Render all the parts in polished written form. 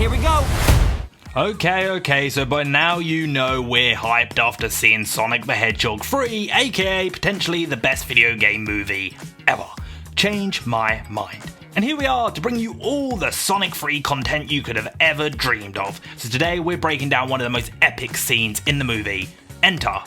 Here we go! Okay, so by now you know we're hyped after seeing Sonic the Hedgehog 3, aka potentially the best video game movie ever. Change my mind. And here we are to bring you all the Sonic 3 content you could have ever dreamed of. So today we're breaking down one of the most epic scenes in the movie. Enter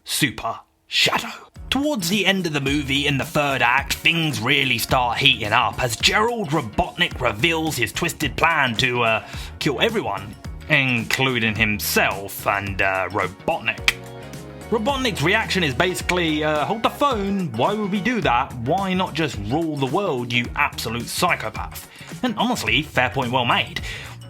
Super Shadow. Towards the end of the movie, in the third act, things really start heating up as Gerald Robotnik reveals his twisted plan to kill everyone, including himself and Robotnik. Robotnik's reaction is basically, hold the phone, why would we do that? Why not just rule the world, you absolute psychopath? And honestly, fair point well made.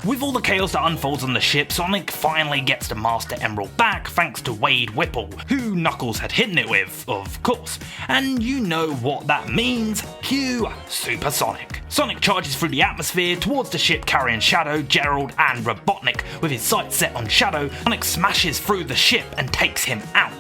With all the chaos that unfolds on the ship, Sonic finally gets the Master Emerald back thanks to Wade Whipple, who Knuckles had hidden it with, of course. And you know what that means, cue Super Sonic. Sonic charges through the atmosphere towards the ship carrying Shadow, Gerald and Robotnik. With his sights set on Shadow, Sonic smashes through the ship and takes him out.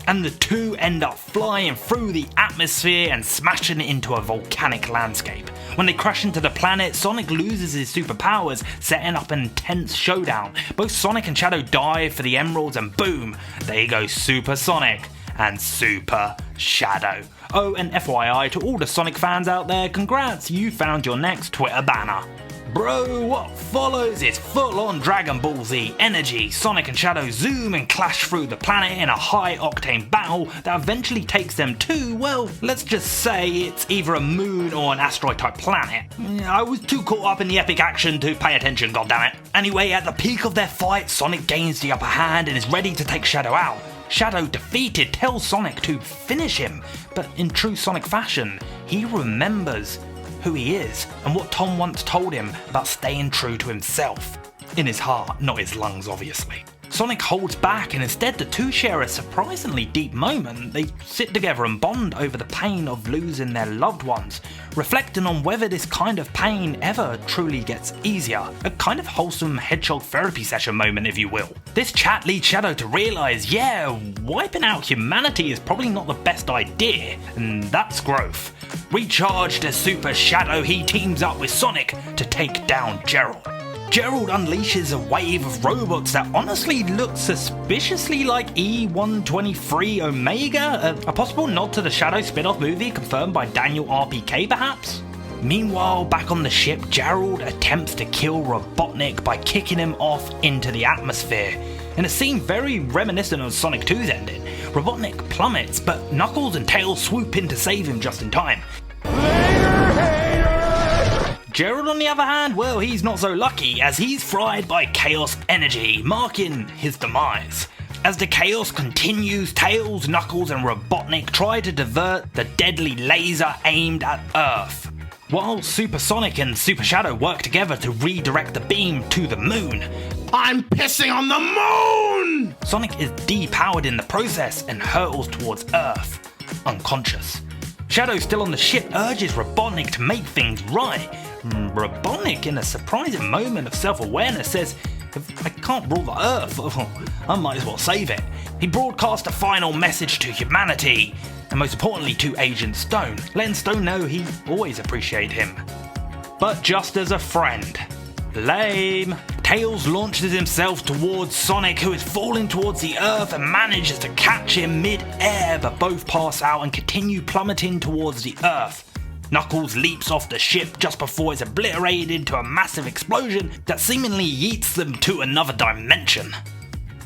And the two end up flying through the atmosphere and smashing into a volcanic landscape. When they crash into the planet, Sonic loses his superpowers, setting up an intense showdown. Both Sonic and Shadow dive for the emeralds and boom, there goes Super Sonic and Super Shadow. Oh, and FYI to all the Sonic fans out there, congrats, you found your next Twitter banner. Bro, what follows is full-on Dragon Ball Z energy. Sonic and Shadow zoom and clash through the planet in a high-octane battle that eventually takes them to, well, let's just say it's either a moon or an asteroid-type planet. I was too caught up in the epic action to pay attention, goddammit. Anyway, at the peak of their fight, Sonic gains the upper hand and is ready to take Shadow out. Shadow, defeated, tells Sonic to finish him, but in true Sonic fashion, he remembers who he is, and what Tom once told him about staying true to himself. In his heart, not his lungs obviously. Sonic holds back and instead the two share a surprisingly deep moment. They sit together and bond over the pain of losing their loved ones, reflecting on whether this kind of pain ever truly gets easier. A kind of wholesome Hedgehog therapy session moment, if you will. This chat leads Shadow to realise, yeah, wiping out humanity is probably not the best idea, and that's growth. Recharged as Super Shadow, he teams up with Sonic to take down Gerald. Gerald unleashes a wave of robots that honestly look suspiciously like E123 Omega, a possible nod to the Shadow spin-off movie confirmed by Daniel RPK perhaps? Meanwhile, back on the ship, Gerald attempts to kill Robotnik by kicking him off into the atmosphere. In a scene very reminiscent of Sonic 2's ending, Robotnik plummets, but Knuckles and Tails swoop in to save him just in time. Gerald, on the other hand, well, he's not so lucky, as he's fried by chaos energy, marking his demise. As the chaos continues, Tails, Knuckles and Robotnik try to divert the deadly laser aimed at Earth, while Super Sonic and Super Shadow work together to redirect the beam to the moon. I'm pissing on the moon! Sonic is depowered in the process and hurtles towards Earth, unconscious. Shadow, still on the ship, urges Robotnik to make things right. Robotnik, in a surprising moment of self-awareness, says, if I can't rule the Earth, I might as well save it. He broadcasts a final message to humanity, and most importantly to Agent Stone, letting Stone know he always appreciates him. But just as a friend. Lame. Tails launches himself towards Sonic, who is falling towards the Earth and manages to catch him mid-air, but both pass out and continue plummeting towards the Earth. Knuckles leaps off the ship just before it's obliterated into a massive explosion that seemingly yeets them to another dimension.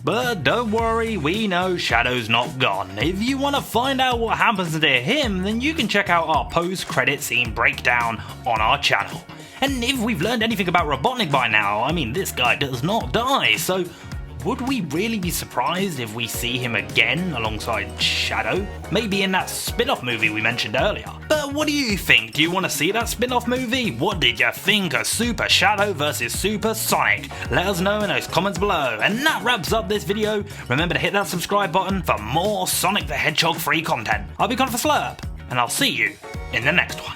But don't worry, we know Shadow's not gone. If you want to find out what happens to him, then you can check out our post-credit scene breakdown on our channel. And if we've learned anything about Robotnik by now, I mean, this guy does not die, so would we really be surprised if we see him again alongside Shadow? Maybe in that spin-off movie we mentioned earlier. But what do you think? Do you want to see that spin-off movie? What did you think of Super Shadow versus Super Sonic? Let us know in those comments below. And that wraps up this video. Remember to hit that subscribe button for more Sonic the Hedgehog free content. I'll be Conor for Slurp, and I'll see you in the next one.